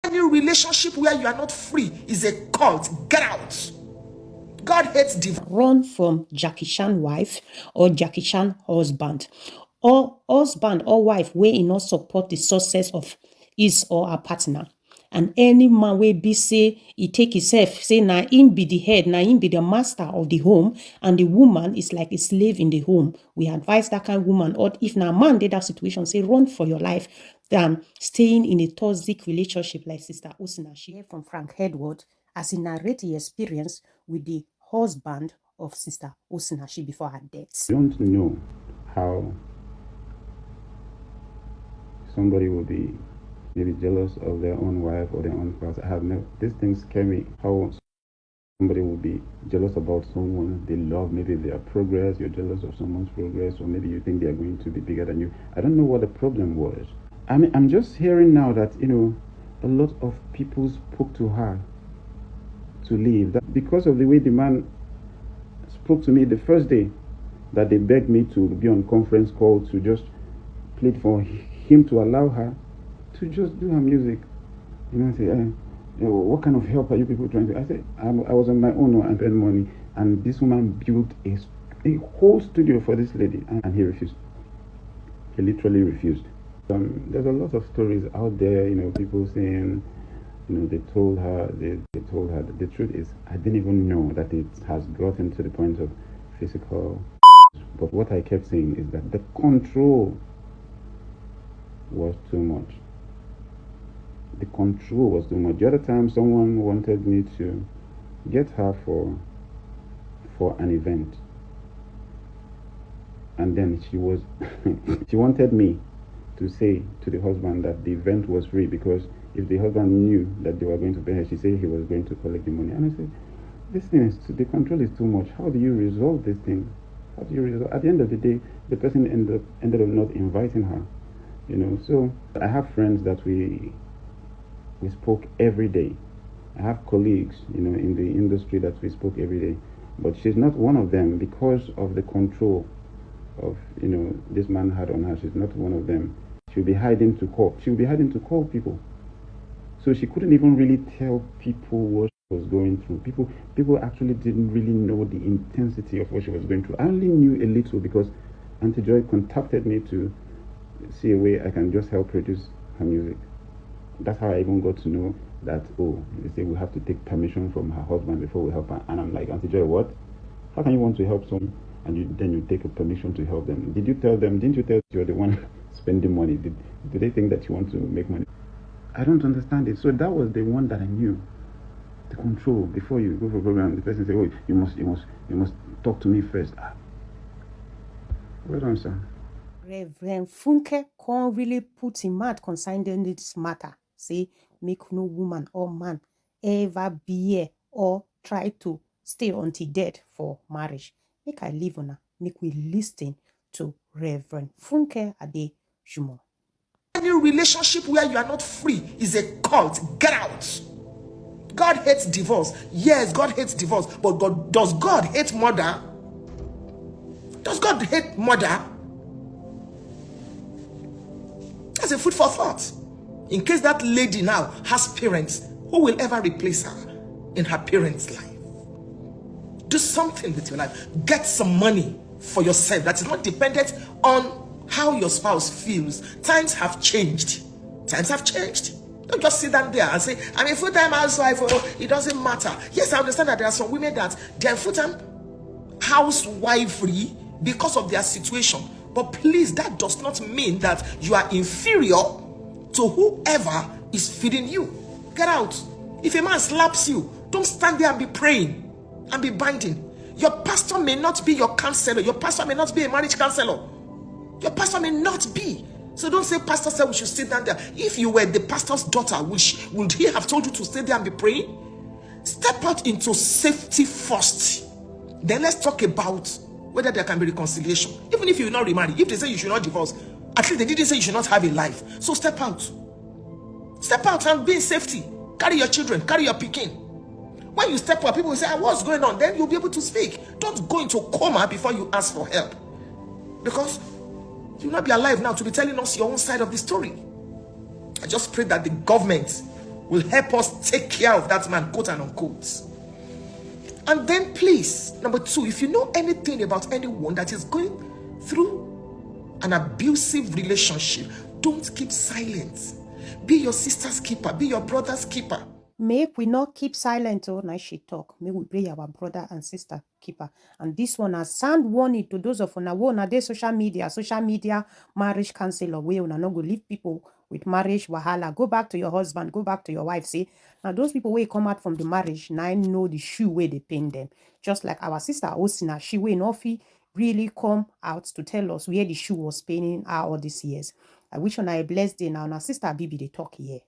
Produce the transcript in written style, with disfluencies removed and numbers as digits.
Any relationship where you are not free is a cult. Get out. God hates divorce. Run from Jackie Chan wife or Jackie Chan husband, or husband or wife wey e not support the success of his or her partner. And any man wey be say he take himself say na him be the head, na him be the master of the home, and the woman is like a slave in the home. We advise that kind of woman, or if na man did that situation, say run for your life than staying in a toxic relationship like Sister Osinachi from Frank Edward, as he narrate the experience with the husband of Sister Osinachi before her death. I don't know how somebody will be maybe jealous of their own wife or their own spouse. I have never, these things scare me. How somebody will be jealous about someone they love, maybe their progress, you're jealous of someone's progress, or maybe you think they're going to be bigger than you. I don't know what the problem was. I mean, I'm just hearing now that, a lot of people spoke to her to leave. That because of the way the man spoke to me the first day, that they begged me to be on conference call to just plead for him to allow her to just do her music. Say, what kind of help are you people trying to? I said, I was on my own and earn money, and this woman built a whole studio for this lady, and he refused. He literally refused. There's a lot of stories out there, people saying, they told her that the truth is, I didn't even know that it has gotten to the point of physical. But what I kept saying is that the control was too much. The control was too much. The other time, someone wanted me to get her for an event, and then she wanted me to say to the husband that the event was free, because if the husband knew that they were going to pay her, she said he was going to collect the money. And I said, this thing the control is too much. How do you resolve this thing? How do you resolve? At the end of the day, the person ended up not inviting her. So I have friends that we spoke every day. I have colleagues, in the industry that we spoke every day. But she's not one of them because of the control of, this man had on her. She's not one of them. She'll be hiding to call. She'll be hiding to call people. So she couldn't even really tell people what she was going through. People actually didn't really know the intensity of what she was going through. I only knew a little because Auntie Joy contacted me to see a way I can just help produce her music. That's how I even got to know that, they say we have to take permission from her husband before we help her. And I'm like, Auntie Joy, what? How can you want to help someone and then you take a permission to help them? Didn't you tell them you're the one spending money? Did they think that you want to make money? I don't understand it. So that was the one that I knew. The control. Before you go for a program, the person say, you must talk to me first. Well done, sir. Reverend Funke can't really put in mouth concerning this matter. Say, make no woman or man ever be here or try to stay until death for marriage. Make I leave on her. Make we listen to Reverend Funke Adejumo. Any relationship where you are not free is a cult. Get out. God hates divorce. Yes, God hates divorce. But does God hate murder? Does God hate murder? That's a food for thought. In case that lady now has parents, who will ever replace her in her parents' life? Do something with your life. Get some money for yourself that is not dependent on how your spouse feels. Times have changed. Times have changed. Don't just sit down there and say, I'm a full-time housewife. It doesn't matter. Yes, I understand that there are some women that they're full-time housewifery because of their situation. But please, that does not mean that you are inferior to whoever is feeding you. Get out. If a man slaps you, don't stand there and be praying and be binding. Your pastor may not be your counselor. Your pastor may not be a marriage counselor. Your pastor may not be. So don't say, pastor said we should sit down there. If you were the pastor's daughter, would he have told you to stay there and be praying? Step out into safety first. Then let's talk about whether there can be reconciliation. Even if you will not remarry, if they say you should not divorce, at least they didn't say you should not have a life. So step out. Step out and be in safety. Carry your children, carry your pikin. When you step out, people will say, what's going on? Then you'll be able to speak. Don't go into coma before you ask for help. Because you'll not be alive now to be telling us your own side of the story. I just pray that the government will help us take care of that man, quote and unquote. And then please, number 2, if you know anything about anyone that is going through an abusive relationship, don't keep silent. Be your sister's keeper, be your brother's keeper. Make we not keep silent all night she talk. May we pray our brother and sister keeper. And this one has sound warning to those of una who na dey social media marriage counselor wey una no go leave people with marriage wahala. Go back to your husband, go back to your wife. Say now those people wey come out from the marriage now know the shoe where they pain them. Just like our sister Osina, she wey no fit really come out to tell us where the shoe was paining her all these years. I wish on a blessed day now. Our sister Bibi they talk here.